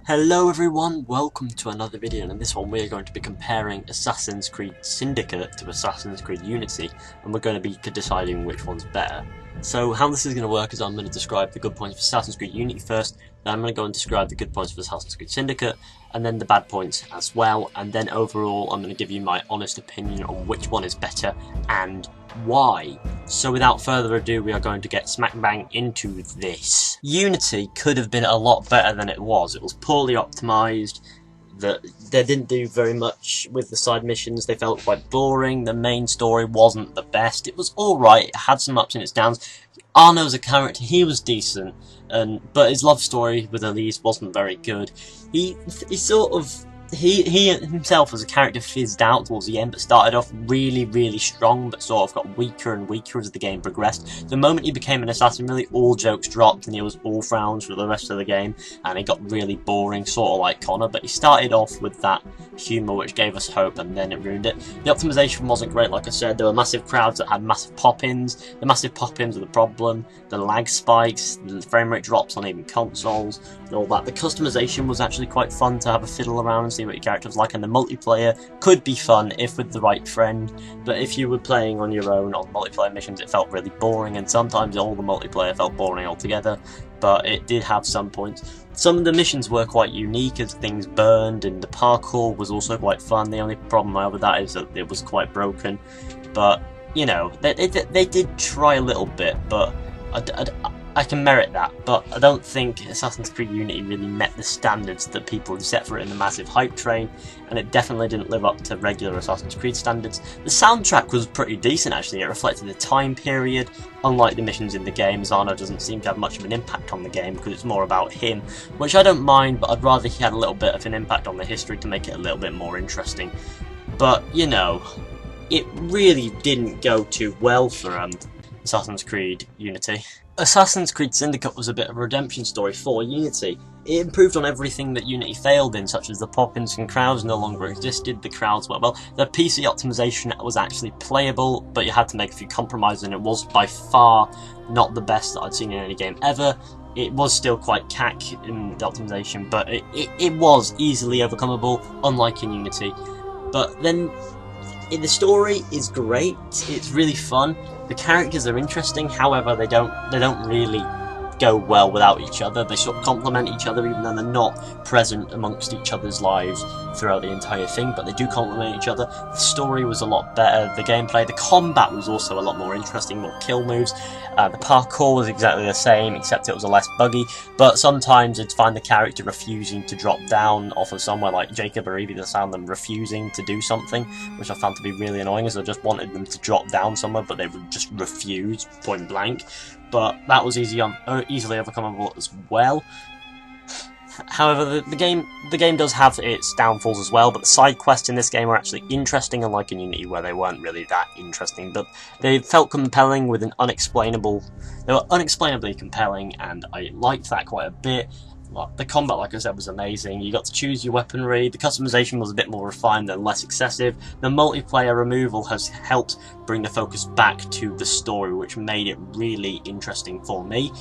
Hello everyone, welcome to another video, and in this one we are going to be comparing Assassin's Creed Syndicate to Assassin's Creed Unity, and we're going to be deciding which one's better. So how this is going to work is I'm going to describe the good points of Assassin's Creed Unity first, then I'm going to go and describe the good points of Assassin's Creed Syndicate, and then the bad points as well, and then overall I'm going to give you my honest opinion on which one is better and why. So without further ado, we are going to get smack bang into this. Unity could have been a lot better than it was. It was poorly optimised. They didn't do very much with the side missions. They felt quite boring. The main story wasn't the best. It was alright. It had some ups and its downs. Arno's a character. He was decent, but his love story with Elise wasn't very good. He himself as a character fizzed out towards the end, but started off really strong, but sort of got weaker and weaker as the game progressed. The moment he became an assassin, really all jokes dropped and he was all frowns for the rest of the game, and it got really boring, sort of like Connor. But he started off with that humour which gave us hope, and then it ruined it. The optimisation wasn't great, like I said. There were massive crowds that had massive pop-ins. The massive pop-ins were the problem. The lag spikes, the frame rate drops on even consoles, and all that. The customisation was actually quite fun to have a fiddle around and see what your character was like, and the multiplayer could be fun if with the right friend, but if you were playing on your own on multiplayer missions it felt really boring, and sometimes all the multiplayer felt boring altogether. But it did have some points. Some of the missions were quite unique as things burned, and the parkour was also quite fun. The only problem I have with that is that it was quite broken, but you know, they did try a little bit, but I can merit that, but I don't think Assassin's Creed Unity really met the standards that people had set for it in the massive hype train, and it definitely didn't live up to regular Assassin's Creed standards. The soundtrack was pretty decent actually. It reflected the time period. Unlike the missions in the game, Arno doesn't seem to have much of an impact on the game because it's more about him, which I don't mind, but I'd rather he had a little bit of an impact on the history to make it a little bit more interesting. But, you know, it really didn't go too well for Assassin's Creed Unity. Assassin's Creed Syndicate was a bit of a redemption story for Unity. It improved on everything that Unity failed in, such as the pop-ins and crowds no longer existed, the crowds were, well, the PC optimization was actually playable, but you had to make a few compromises, and it was by far not the best that I'd seen in any game ever. It was still quite cack in the optimization, but it was easily overcomable, unlike in Unity. But then, the story is great, it's really fun, the characters are interesting, however they don't really go well without each other. They sort of complement each other even though they're not present amongst each other's lives throughout the entire thing, but they do complement each other. The story was a lot better, the gameplay, the combat was also a lot more interesting, more kill moves. The parkour was exactly the same, except it was a less buggy, but sometimes you'd find the character refusing to drop down off of somewhere, like Jacob or Evie, to sound them refusing to do something, which I found to be really annoying, as I just wanted them to drop down somewhere, but they would just refuse, point blank. But that was easily overcomable as well. However, the game does have its downfalls as well, but the side quests in this game are actually interesting, unlike in Unity where they weren't really that interesting, but they felt compelling with an unexplainable... They were unexplainably compelling, and I liked that quite a bit. The combat, like I said, was amazing. You got to choose your weaponry, the customization was a bit more refined and less excessive. The multiplayer removal has helped bring the focus back to the story, which made it really interesting for me.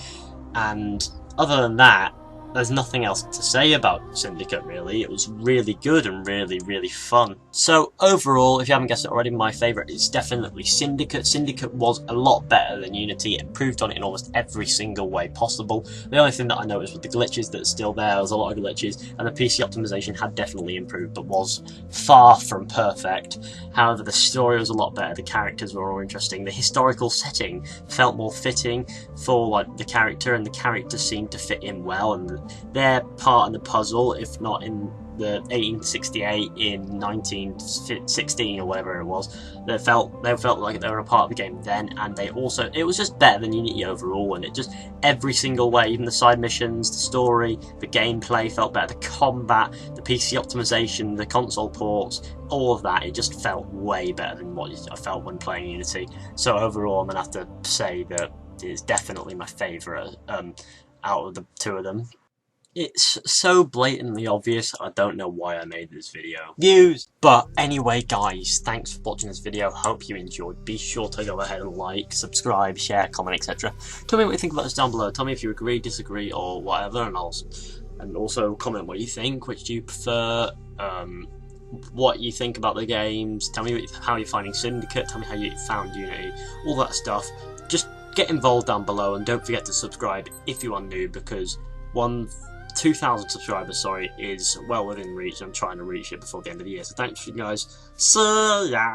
And other than that, there's nothing else to say about Syndicate really. It was really good and really fun. So overall, if you haven't guessed it already, my favourite is definitely Syndicate. Syndicate was a lot better than Unity. It improved on it in almost every single way possible. The only thing that I noticed was the glitches that are still there. There's a lot of glitches, and the PC optimization had definitely improved, but was far from perfect. However, the story was a lot better. The characters were more interesting. The historical setting felt more fitting for like the character, and the characters seemed to fit in well, and their part in the puzzle, if not in the 1868, in 1916 or whatever it was, they felt like they were a part of the game then, and it was just better than Unity overall, and it just every single way, even the side missions, the story, the gameplay felt better, the combat, the PC optimization, the console ports, all of that, it just felt way better than what I felt when playing Unity. So overall, I'm gonna have to say that it's definitely my favourite out of the two of them. It's so blatantly obvious, I don't know why I made this video. Views! But anyway guys, thanks for watching this video, hope you enjoyed. Be sure to go ahead and like, subscribe, share, comment, etc. Tell me what you think about this down below, tell me if you agree, disagree, or whatever, and I'll and also comment what you think. Which do you prefer? What you think about the games. Tell me how you're finding Syndicate. Tell me how you found Unity. All that stuff. Just get involved down below, and don't forget to subscribe if you are new, because 2,000 subscribers, sorry, is well within reach. I'm trying to reach it before the end of the year. So thanks, you guys. See ya.